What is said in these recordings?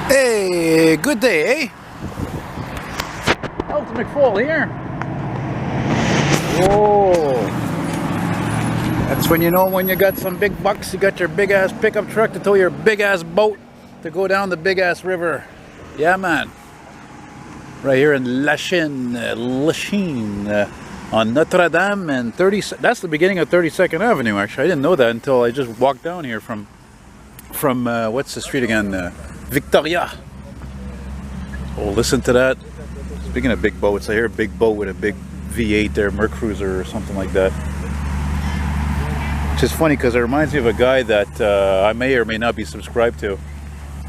Hey, good day, eh? Elton McFall here. Whoa. That's when you know when you got some big bucks, you got your big ass pickup truck to tow your big ass boat to go down the big ass river. Yeah, man. Right here in Lachine, on Notre Dame and 30. That's the beginning of 32nd Avenue, actually. I didn't know that until I just walked down here from what's the street again? Victoria. Oh, listen to that. Speaking of big boats, I hear a big boat with a big V8 there, Mercruiser or something like that. Which is funny because it reminds me of a guy that I may or may not be subscribed to.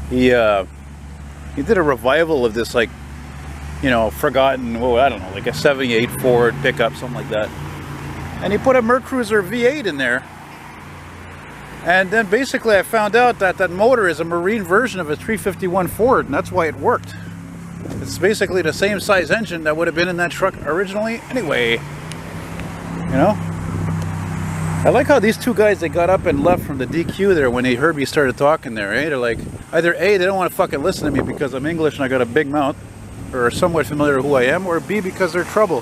He did a revival of this, like, you know, forgotten, I don't know, like a 78 Ford pickup, something like that. And he put a Mercruiser V8 in there. And then basically I found out that that motor is a marine version of a 351 Ford, and that's why it worked. It's basically the same size engine that would have been in that truck originally anyway. You know? I like how these two guys, they got up and left from the DQ there when they heard me started talking there, eh? They're like, either A, they don't want to fucking listen to me because I'm English and I got a big mouth, or are somewhat familiar with who I am, or B, because they're trouble.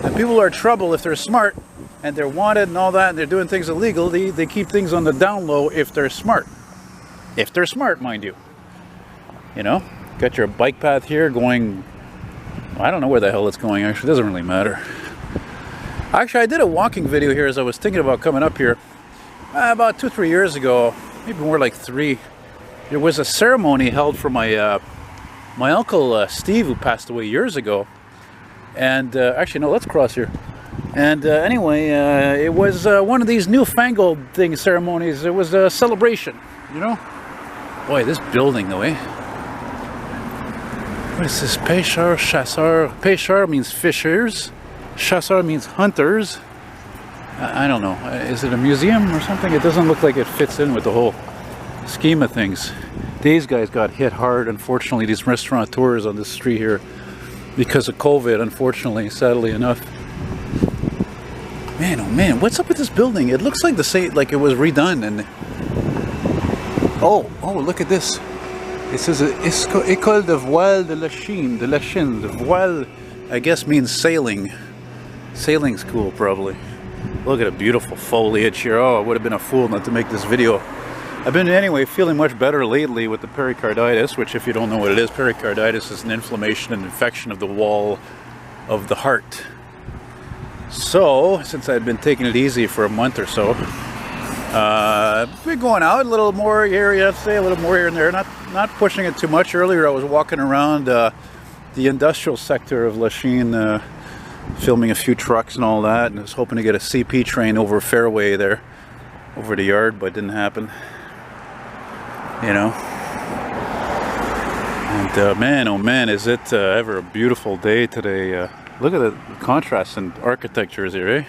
And people are trouble if they're smart, and they're wanted and all that, and they're doing things illegal. They keep things on the down low if they're smart. If they're smart, mind you. You know? Got your bike path here going... I don't know where the hell it's going, actually. It doesn't really matter. Actually, I did a walking video here as I was thinking about coming up here. About 2-3 years ago, maybe more like 3. There was a ceremony held for my uncle Steve, who passed away years ago. And actually, no, let's cross here. And anyway, it was one of these newfangled ceremonies. It was a celebration, you know? Boy, this building though, eh? What is this? Pêcheur, chasseur. Pêcheur means fishers. Chasseur means hunters. I don't know. Is it a museum or something? It doesn't look like it fits in with the whole scheme of things. These guys got hit hard, unfortunately, these restaurateurs on this street here, because of COVID, unfortunately, sadly enough. Man, oh man, what's up with this building? It looks like the same, like it was redone. And oh, look at this. It says École de Voile de Lachine. The Lachine, the voile, I guess, means sailing. Sailing school, probably. Look at the beautiful foliage here. Oh, I would have been a fool not to make this video. I've been, anyway, feeling much better lately with the pericarditis, which, if you don't know what it is, pericarditis is an inflammation and infection of the wall of the heart. So, since I've been taking it easy for a month or so, I've been going out a little more here, you have to say, a little more here and there, not pushing it too much. Earlier I was walking around the industrial sector of Lachine, filming a few trucks and all that, and I was hoping to get a CP train over Fairway there, over the yard, but it didn't happen. You know? And man, oh man, is it ever a beautiful day today. Look at the contrast in architectures here, eh?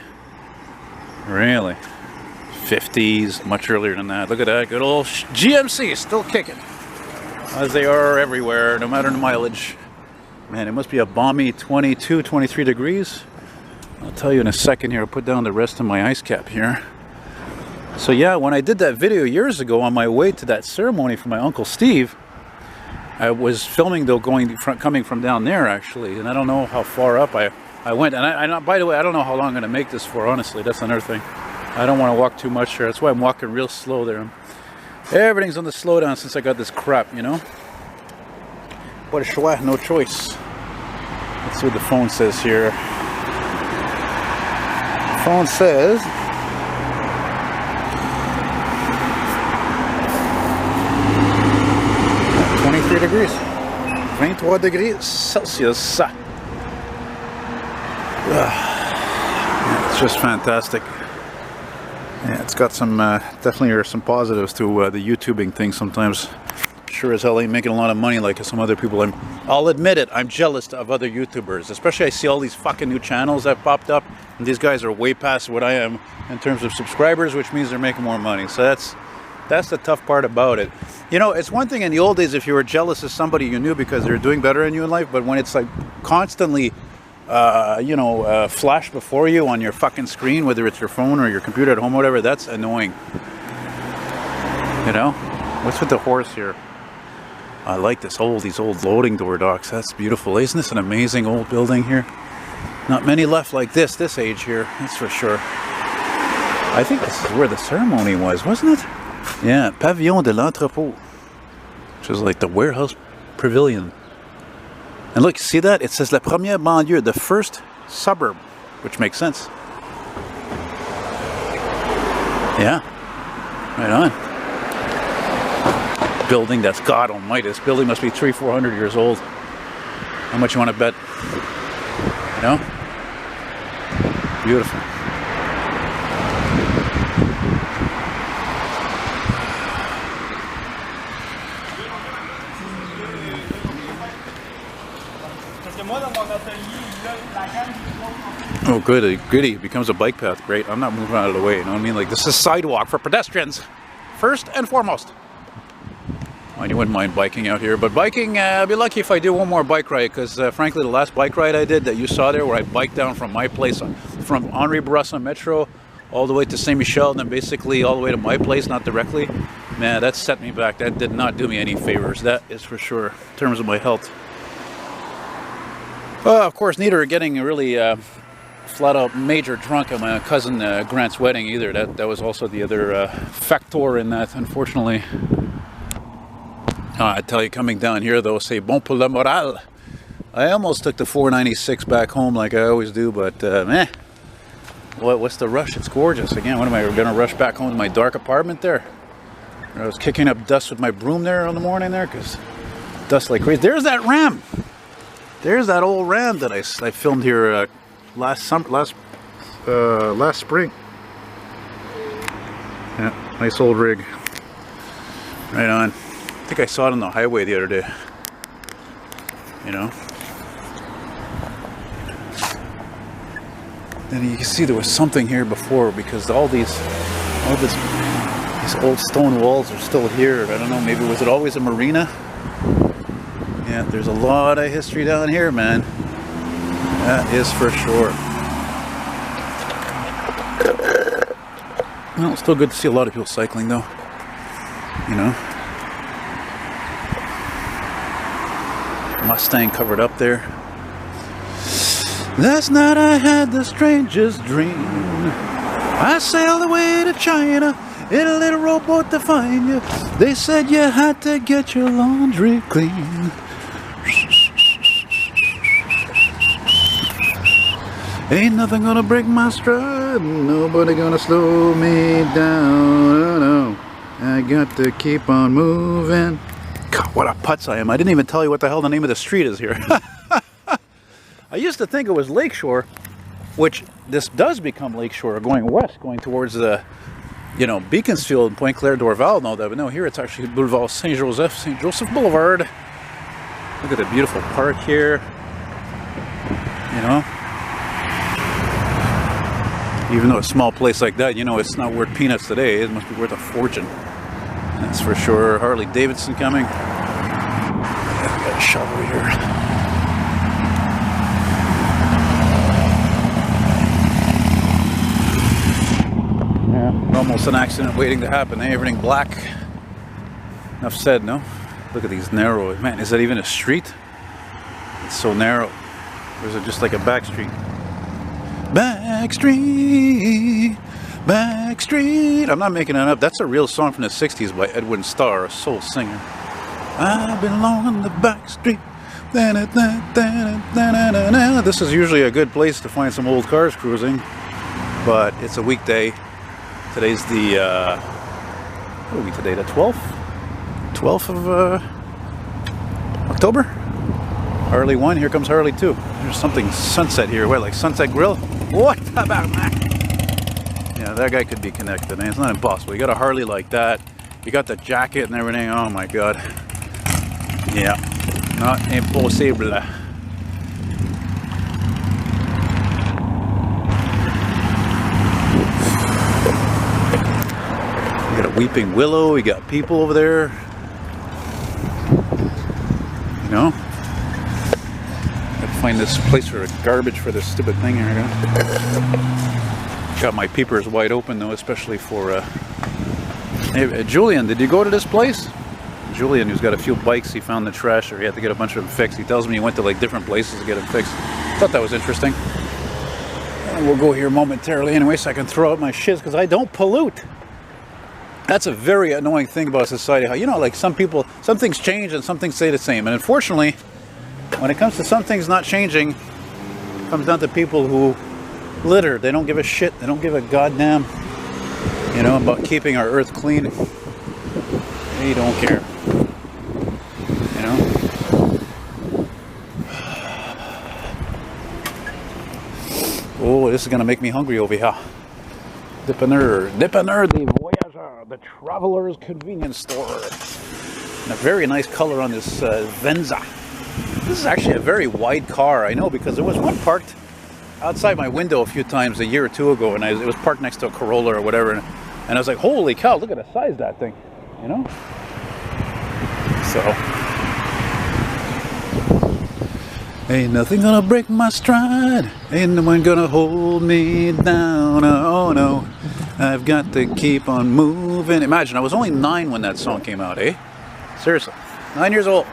Really? 50s, much earlier than that. Look at that, good old GMC, still kicking. As they are everywhere, no matter the mileage. Man, it must be a balmy 22, 23 degrees. I'll tell you in a second here. I'll put down the rest of my ice cap here. So yeah, when I did that video years ago on my way to that ceremony for my Uncle Steve, I was filming though coming from down there actually, and I don't know how far up I went. And I by the way, I don't know how long I'm going to make this for, honestly. That's another thing. I don't want to walk too much here. That's why I'm walking real slow there. Everything's on the slowdown since I got this crap, you know? What a choix, no choice. Let's see what the phone says here. The phone says... 23 degrees. 23 degrees Celsius. Yeah, it's just fantastic. Yeah, it's got some, definitely are some positives to the YouTubing thing sometimes. Sure as hell ain't making a lot of money like some other people. I'll admit it, I'm jealous of other YouTubers. Especially I see all these fucking new channels that popped up, and these guys are way past what I am in terms of subscribers, which means they're making more money. So that's the tough part about it. You know, it's one thing in the old days if you were jealous of somebody you knew because they're doing better than you in life, but when it's like constantly you know, flash before you on your fucking screen, whether it's your phone or your computer at home, whatever, that's annoying. You know? What's with the horse here? I like these old loading door docks. That's beautiful. Isn't this an amazing old building here? Not many left like this age here, that's for sure. I think this is where the ceremony was, wasn't it? Yeah, Pavillon de l'Entrepôt, which is like the warehouse pavilion. And look, see that? It says La Première Banlieue, the first suburb, which makes sense. Yeah, right on. Building that's God almighty. This building must be 300-400 years old. How much you want to bet? You know? Beautiful. Oh, goody, goody. It becomes a bike path. Great. I'm not moving out of the way. You know what I mean? Like, this is sidewalk for pedestrians. First and foremost. Oh, you wouldn't mind biking out here. But biking, I'd be lucky if I do one more bike ride. Because, frankly, the last bike ride I did that you saw there, where I biked down from my place, from Henri Bourassa Metro, all the way to Saint Michel, and then basically all the way to my place, not directly. Man, that set me back. That did not do me any favors. That is for sure, in terms of my health. Of course, neither getting really flat out major drunk at my cousin Grant's wedding either. That was also the other factor in that, unfortunately. I tell you, coming down here though, c'est bon pour le moral. I almost took the 496 back home like I always do, but meh. What's the rush? It's gorgeous. Again, what am I going to rush back home to my dark apartment there? I was kicking up dust with my broom there in the morning there, because dust like crazy. There's that ram. There's that old ram that I filmed here last spring. Yeah, nice old rig. Right on. I think I saw it on the highway the other day. You know. And you can see there was something here before, because all these old stone walls are still here. I don't know. Maybe was it always a marina? Yeah, there's a lot of history down here, man. That is for sure. Well, it's still good to see a lot of people cycling, though. You know. Mustang covered up there. Last night I had the strangest dream. I sailed away to China in a little rowboat to find you. They said you had to get your laundry clean. Ain't nothing gonna break my stride, nobody gonna slow me down. Oh, no. I got to keep on moving. God, what a putz I am. I didn't even tell you what the hell the name of the street is here. I used to think it was Lakeshore, which this does become Lakeshore going west, going towards the, you know, Beaconsfield and Pointe Claire Dorval and all that. But no, here it's actually Boulevard Saint-Joseph, St. Joseph Boulevard. Look at the beautiful park here. You know, even though a small place like that, you know, it's not worth peanuts today. It must be worth a fortune. That's for sure. Harley Davidson coming. Yeah, we got a shovel here. Yeah, almost an accident waiting to happen. Everything black. Enough said, no? Look at these narrow. Man, is that even a street? It's so narrow. Or is it just like a back street? Back street, back street. I'm not making it up. That's a real song from the 60s by Edwin Starr, a soul singer. I belong on the back street. This is usually a good place to find some old cars cruising, but it's a weekday. Today's the, what are we today, the 12th? 12th of October? Harley 1, here comes Harley 2. There's something Sunset here. What, like Sunset Grill? What about that? Yeah, that guy could be connected, man. It's not impossible. You got a Harley like that. You got the jacket and everything. Oh my god. Yeah, not impossible. You got a weeping willow. You got people over there. You know? Find this place for garbage for this stupid thing here. Got my peepers wide open though, especially for hey, Julian, did you go to this place? Julian, who's got a few bikes, he found the trash, or he had to get a bunch of them fixed. He tells me he went to like different places to get them fixed. Thought that was interesting. And we'll go here momentarily anyway, so I can throw out my shiz because I don't pollute. That's a very annoying thing about society. How, you know, like some people, some things change and some things stay the same. And unfortunately, when it comes to some things not changing, it comes down to people who litter. They don't give a shit. They don't give a goddamn, you know, about keeping our earth clean. They don't care. You know? Oh, this is going to make me hungry over here. Dépanneur, the Voyageur, the Traveler's Convenience Store. And a very nice color on this Venza. This is actually a very wide car, I know, because there was one parked outside my window a few times a year or two ago, and it was parked next to a Corolla or whatever, and I was like, holy cow, look at the size of that thing, you know? So, ain't nothing gonna break my stride, ain't no one gonna hold me down, oh no, I've got to keep on moving. Imagine, I was only 9 when that song came out, eh? Seriously, 9 years old.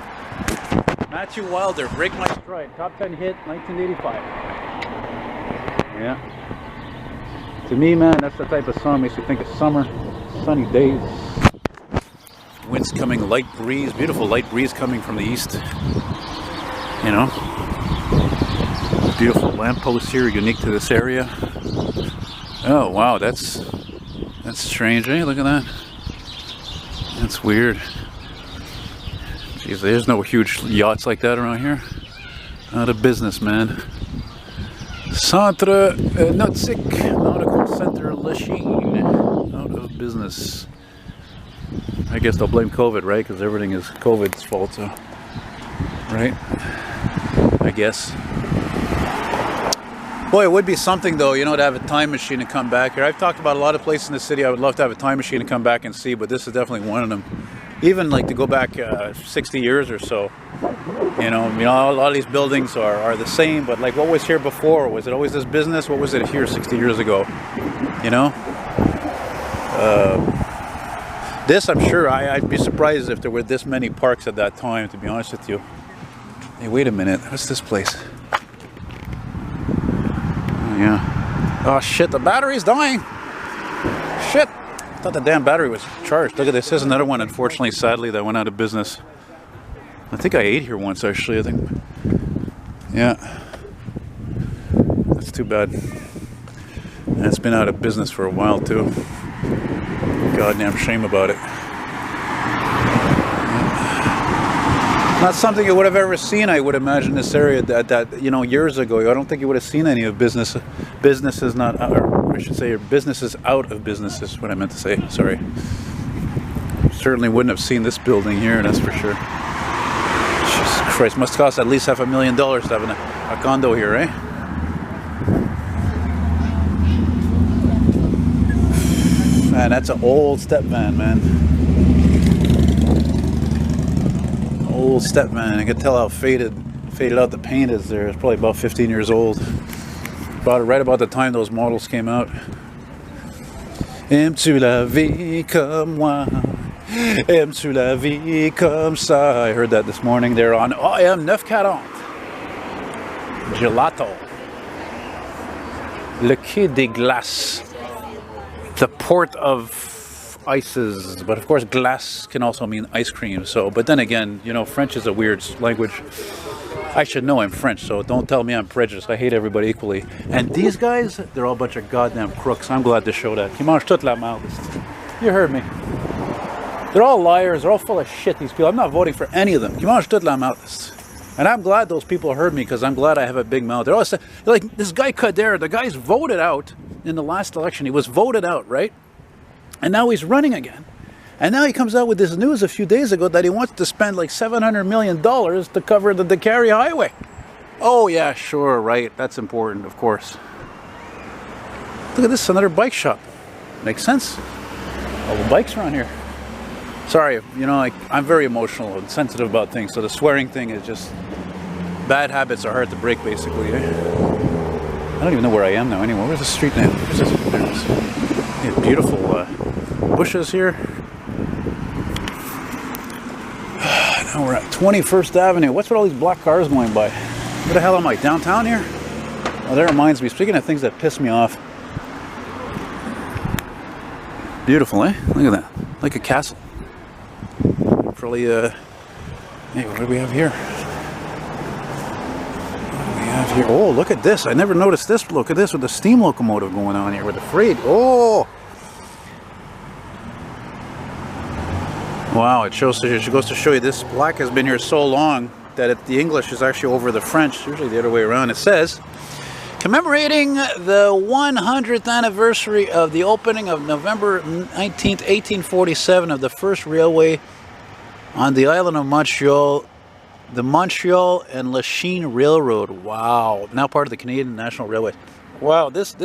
Matthew Wilder, Break My Stride, top 10 hit, 1985. Yeah. To me, man, that's the type of song makes you think of summer, sunny days. Wind's coming, light breeze, beautiful light breeze coming from the east. You know, beautiful lampposts here, unique to this area. Oh wow, that's strange, eh? Look at that. That's weird. Jeez, there's no huge yachts like that around here. Out of business, man. Centre Nautique, Nautical Center Lachine. Out of business. I guess they'll blame COVID, right? Because everything is COVID's fault, so. Right? I guess. Boy, it would be something though, you know, to have a time machine and come back here. I've talked about a lot of places in the city I would love to have a time machine and come back and see, but this is definitely one of them. Even like to go back 60 years or so. You know, a lot of these buildings are the same, but like what was here before? Was it always this business? What was it here 60 years ago? You know? This, I'm sure, I'd be surprised if there were this many parks at that time, to be honest with you. Hey, wait a minute. What's this place? Oh, yeah. Oh, shit. The battery's dying. Shit. I thought the damn battery was charged. Look at this. Here's another one, unfortunately, sadly, that went out of business. I think I ate here once, actually. I think. Yeah. That's too bad. And it's been out of business for a while, too. Goddamn shame about it. Not something you would have ever seen, I would imagine, this area that you know, years ago. I don't think you would have seen any of businesses not, or I should say, businesses out of businesses, what I meant to say, sorry. Certainly wouldn't have seen this building here, that's for sure. Jesus Christ, must cost at least $500,000 to have a condo here, eh? Man, that's an old step van, man. Old step van. I can tell how faded out the paint is there. It's probably about 15 years old. Bought it right about the time those models came out. Aimes-tu la vie comme moi? Aimes-tu la vie comme ça? I heard that this morning. They're on AM 940. Gelato. Le Quai des Glaces. The port of ices, but of course glace can also mean ice cream. So, but then again, you know, French is a weird language. I should know I'm French, so don't tell me I'm prejudiced. I hate everybody equally. And these guys, they're all a bunch of goddamn crooks. I'm glad to show that. Qui mange toute la merde. You heard me. They're all liars. They're all full of shit, these people. I'm not voting for any of them. Qui mange toute la merde. And I'm glad those people heard me, because I'm glad I have a big mouth. They're all like, this guy Kader, the guy's voted out in the last election. He was voted out, right? And now he's running again. And now he comes out with this news a few days ago that he wants to spend like $700 million to cover the Dakari Highway. Oh yeah, sure, right. That's important, of course. Look at this, another bike shop. Makes sense. All the bikes around here. Sorry, you know, I'm very emotional and sensitive about things, so the swearing thing is just... Bad habits are hard to break, basically. Eh? I don't even know where I am now anymore. Where's the street now? Where's this? There it is. Yeah, beautiful bushes here. Now we're at 21st Avenue. What's with all these black cars going by? Where the hell am I? Downtown here? Oh, that reminds me. Speaking of things that piss me off. Beautiful, eh? Look at that. Like a castle. Probably, hey, what do we have here? What do we have here? Oh, look at this. I never noticed this. Look at this with the steam locomotive going on here with the freight. Oh! Wow, it goes to show you this black has been here so long that the English is actually over the French. Usually the other way around. It says, commemorating the 100th anniversary of the opening of November 19th, 1847 of the first railway on the island of Montreal, the Montreal and Lachine Railroad. Wow, now part of the Canadian National Railway. Wow, this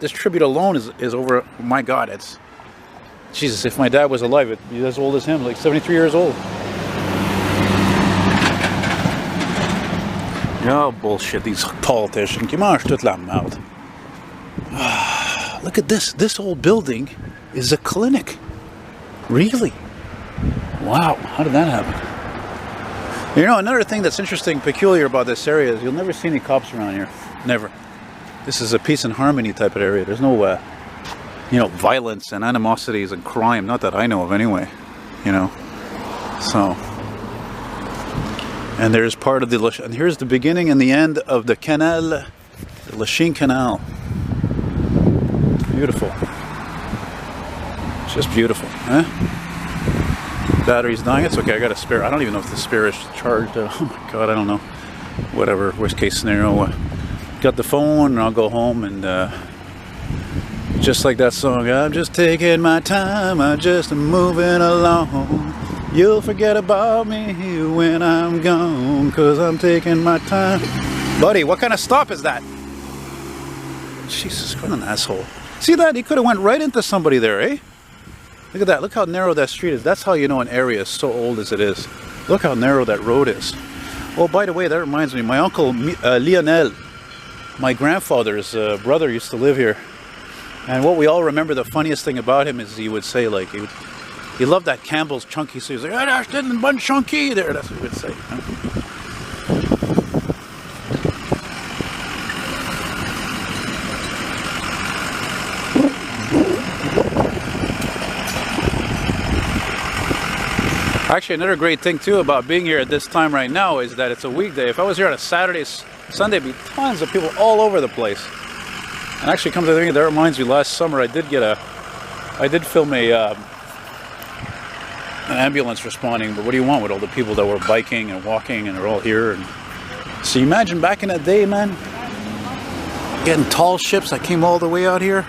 tribute alone is over. Oh my God, it's Jesus. If my dad was alive, it'd be as old as him, like 73 years old. Oh, bullshit, these politicians. Qui mange toute la merde. Look at this. This old building is a clinic. Really? Wow, how did that happen? You know, another thing that's interesting, peculiar about this area is you'll never see any cops around here. Never. This is a peace and harmony type of area. There's no, you know, violence and animosities and crime. Not that I know of anyway, you know. So... and there's part of the, and here's the beginning and the end of the canal, the Lachine Canal. Beautiful. It's just beautiful, huh? Battery's dying. It's okay, I got a spare. I don't even know if the spare is charged. Oh my God, I don't know. Whatever, worst case scenario. Got the phone and I'll go home and just like that song, I'm just taking my time, I'm just moving along. You'll forget about me when I'm gone, 'cause I'm taking my time. Buddy, what kind of stop is that? Jesus, what an asshole. See that? He could have went right into somebody there, eh? Look at that. Look how narrow that street is. That's how you know an area is so old as it is. Look how narrow that road is. Oh, by the way, that reminds me. My uncle, Lionel, my grandfather's brother, used to live here. And what we all remember, the funniest thing about him is he would say, like, he loved that Campbell's chunky. So he was like, "Oh, there's didn't bun chunky there." That's what he would say. Actually, another great thing too about being here at this time right now is that it's a weekday. If I was here on a Saturday, Sunday, there'd be tons of people all over the place. And actually, come to think, that reminds me. Last summer, I did film an ambulance responding. But what do you want with all the people that were biking and walking and they're all here? And so you imagine back in that day, man, getting tall ships that came all the way out here.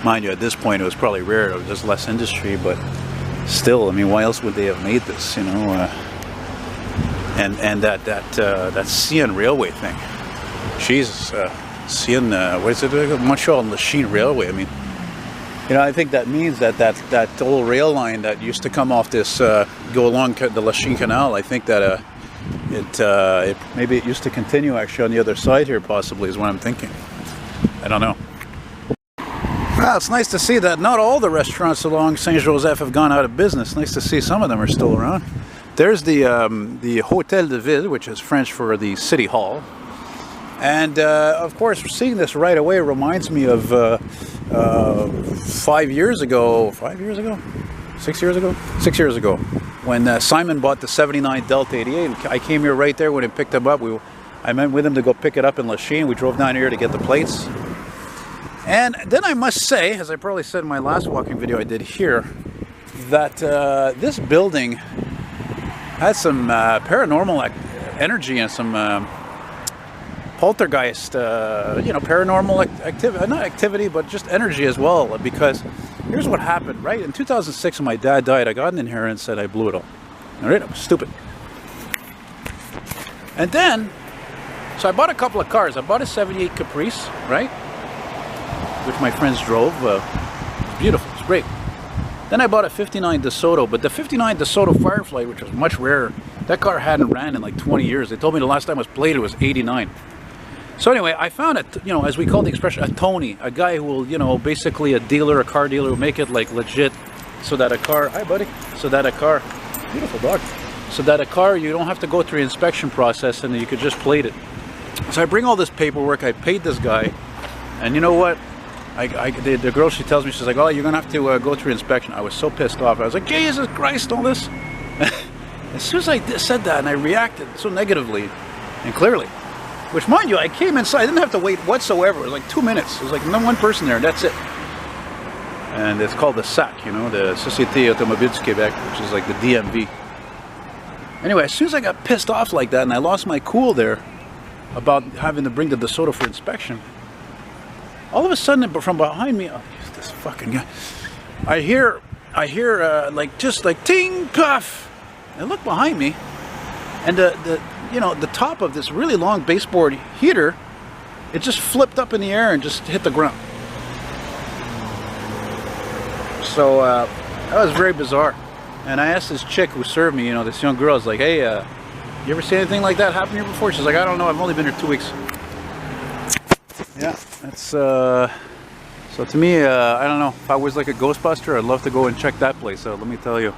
Mind you, at this point, it was probably rare. It was just less industry, but still, I mean, why else would they have made this? You know, and that CN railway thing. Jesus. Seeing what is it, Montreal and Lachine Railway. I mean, you know, I think that means that old rail line that used to come off this go along the Lachine Canal. I think that maybe it used to continue actually on the other side here, possibly, is what I'm thinking. I don't know. Well, it's nice to see that not all the restaurants along Saint Joseph have gone out of business. Nice to see some of them are still around. There's the Hôtel de Ville, which is French for the City Hall. And of course, seeing this right away reminds me of 6 years ago, when Simon bought the '79 Delta 88. I came here right there when he picked them up. I met with him to go pick it up in Lachine. We drove down here to get the plates. And then I must say, as I probably said in my last walking video I did here, that this building has some paranormal energy and some poltergeist, you know, paranormal activity, not activity, but just energy as well. Because here's what happened, right? In 2006, when my dad died, I got an inheritance and I blew it all. All right, I was stupid. And then, so I bought a couple of cars. I bought a '78 Caprice, right? Which my friends drove. It's beautiful, it's great. Then I bought a '59 DeSoto, but the '59 DeSoto Firefly, which was much rarer, that car hadn't ran in like 20 years. They told me the last time it was played, it was '89. So anyway, I found it, you know, as we call the expression, a Tony, a guy who will, you know, basically a dealer, a car dealer, will make it like legit, so that a car, hi buddy, so that a car, beautiful dog, so that a car, you don't have to go through the inspection process and you could just plate it. So I bring all this paperwork, I paid this guy, and you know what? The girl, she tells me, she's like, oh, you're gonna have to go through inspection. I was so pissed off. I was like, Jesus Christ, all this. As soon as I said that, and I reacted so negatively and clearly, which mind you, I came inside, I didn't have to wait whatsoever. It was like 2 minutes. It was like no one person there, and that's it. And it's called the SAC, you know, the Société Automobile du Québec, which is like the DMV. Anyway, as soon as I got pissed off like that, and I lost my cool there about having to bring the DeSoto for inspection, all of a sudden from behind me, oh, this fucking guy, I hear like just like ting puff. I look behind me, and the top of this really long baseboard heater, it just flipped up in the air and just hit the ground. So that was very bizarre. And I asked this chick who served me, you know, this young girl, I was like, hey, you ever see anything like that happen here before? She's like, I don't know, I've only been here 2 weeks. Yeah, that's, so to me, I don't know, if I was like a Ghostbuster, I'd love to go and check that place out, let me tell you.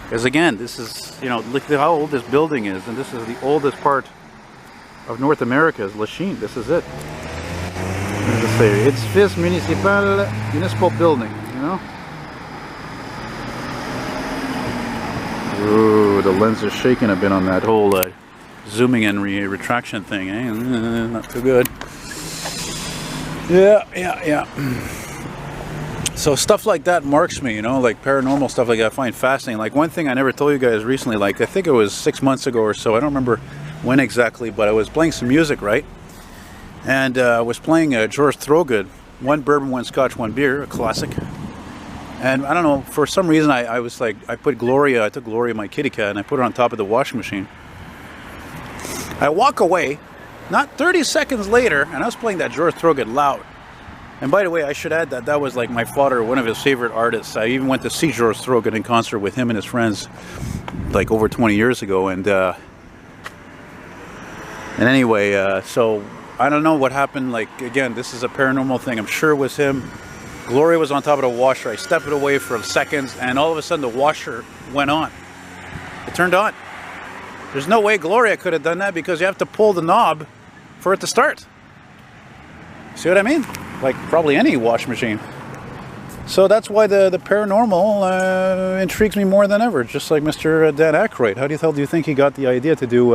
Because again, this is, you know, look at how old this building is, and this is the oldest part of North America, is Lachine. This is it. What does it say? It's this municipal building, you know? Ooh, the lens is shaking a bit on that whole zooming and retraction thing, eh? Not too good. Yeah. So stuff like that marks me, you know, like paranormal stuff like that I find fascinating. Like one thing I never told you guys recently, like I think it was 6 months ago or so, I don't remember when exactly, but I was playing some music, right? And I was playing George Thorogood, 1 bourbon, 1 scotch, 1 beer, a classic. And I don't know, for some reason I was like, I took Gloria, my kitty cat, and I put her on top of the washing machine. I walk away, not 30 seconds later, and I was playing that George Thorogood loud. And by the way, I should add that that was like my father, one of his favorite artists. I even went to see George Thorogood in concert with him and his friends like over 20 years ago. And anyway, so I don't know what happened. Like, again, this is a paranormal thing. I'm sure it was him. Gloria was on top of the washer. I stepped it away for seconds, and all of a sudden the washer went on. It turned on. There's no way Gloria could have done that because you have to pull the knob for it to start. See what I mean? Like probably any wash machine. So that's why the paranormal intrigues me more than ever. Just like Mr. Dan Aykroyd. How the hell do you think he got the idea to do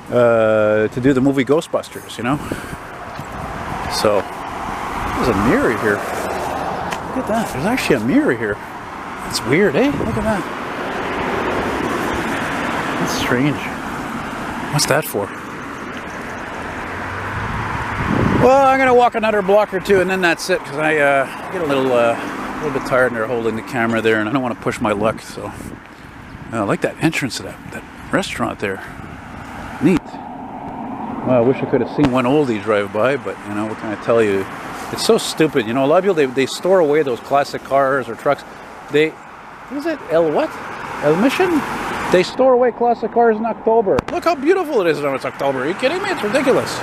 the movie Ghostbusters? You know. So there's a mirror here. Look at that. There's actually a mirror here. That's weird, eh? Look at that. That's strange. What's that for? Well, I'm gonna walk another block or two, and then that's it. Because I get a little bit tired there holding the camera there, and I don't want to push my luck. So I like that entrance to that restaurant there. Neat. Well, I wish I could have seen one oldie drive by, but you know, what can I tell you? It's so stupid. You know, a lot of people they store away those classic cars or trucks. What is it? El Mission? They store away classic cars in October. Look how beautiful it is when it's October. Are you kidding me? It's ridiculous.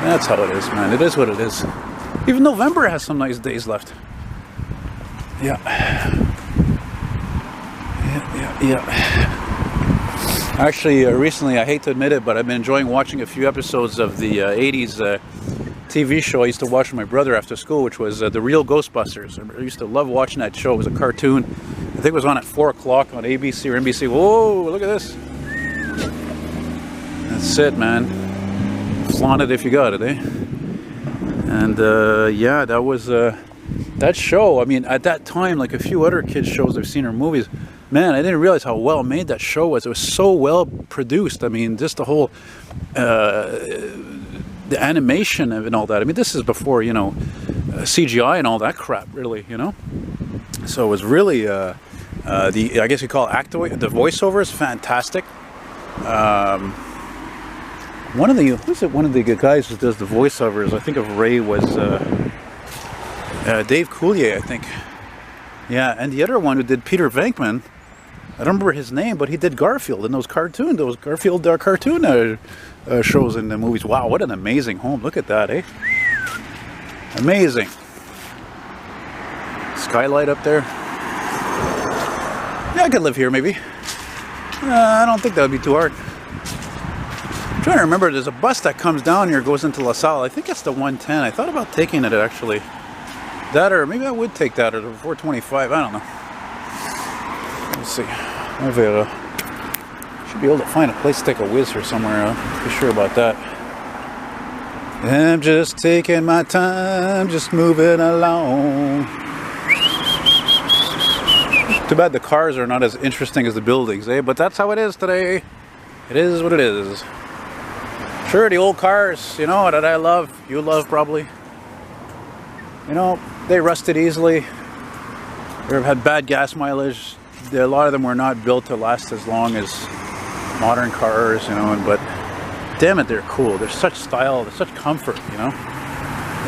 That's how it is, man. It is what it is. Even November has some nice days left. Yeah. Actually, recently, I hate to admit it, but I've been enjoying watching a few episodes of the 80s TV show I used to watch with my brother after school, which was The Real Ghostbusters. I used to love watching that show. It was a cartoon. I think it was on at 4 o'clock on ABC or NBC. Whoa, look at this. That's it, man. Flaunt it if you got it, eh? And yeah, that was that show. I mean, at that time, like a few other kids shows I've seen or movies, man, I didn't realize how well made that show was. It was so well produced. I mean, just the whole the animation and all that. I mean, this is before, you know, CGI and all that crap, really, you know. So it was really I guess you call it the voiceover is fantastic. One of the guys who does the voiceovers, I think of Ray, was Dave Coulier, I think. Yeah, and the other one who did Peter Venkman, I don't remember his name, but he did Garfield in those Garfield cartoon shows and the movies. Wow, what an amazing home! Look at that, eh? Amazing. Skylight up there. Yeah, I could live here maybe. I don't think that would be too hard. I'm trying to remember, there's a bus that comes down here, goes into LaSalle. I think it's the 110. I thought about taking it actually. That, or maybe I would take that, or the 425. I don't know. Let's see. Maybe I should be able to find a place to take a whiz here somewhere. I'll be sure about that. I'm just taking my time, just moving along. Too bad the cars are not as interesting as the buildings, eh? But that's how it is today. It is what it is. Sure, the old cars, you know, that I love, you love probably. You know, they rusted easily. They had bad gas mileage. A lot of them were not built to last as long as modern cars, you know, but damn it, they're cool. They're such style, they're such comfort, you know.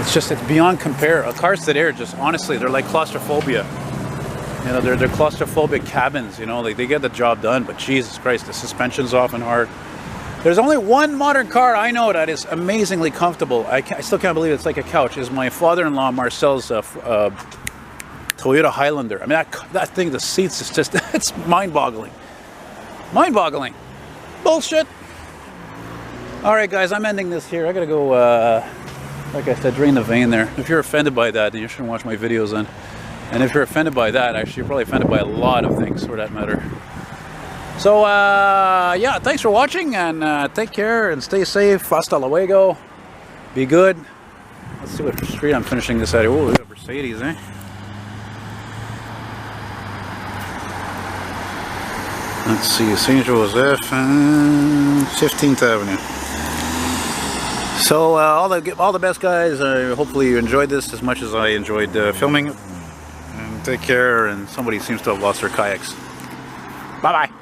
It's just, it's beyond compare. Cars today are just, honestly, they're like claustrophobia. You know, they're claustrophobic cabins, you know, they get the job done, but Jesus Christ, the suspension's often hard. There's only one modern car I know that is amazingly comfortable. I still can't believe it's like a couch. Is my father-in-law Marcel's Toyota Highlander. I mean, that thing, the seats, is just, it's mind-boggling. Mind-boggling. Bullshit. All right, guys, I'm ending this here. I gotta go, like I said, drain the vein there. If you're offended by that, then you shouldn't watch my videos then. And if you're offended by that, actually, you're probably offended by a lot of things, for that matter. So, yeah, thanks for watching, and take care, and stay safe. Hasta luego. Be good. Let's see what street I'm finishing this at. Oh, look at Mercedes, eh? Let's see, St. Joseph and 15th Avenue. So, all the best, guys. Hopefully you enjoyed this as much as I enjoyed filming. And take care, and somebody seems to have lost their kayaks. Bye-bye.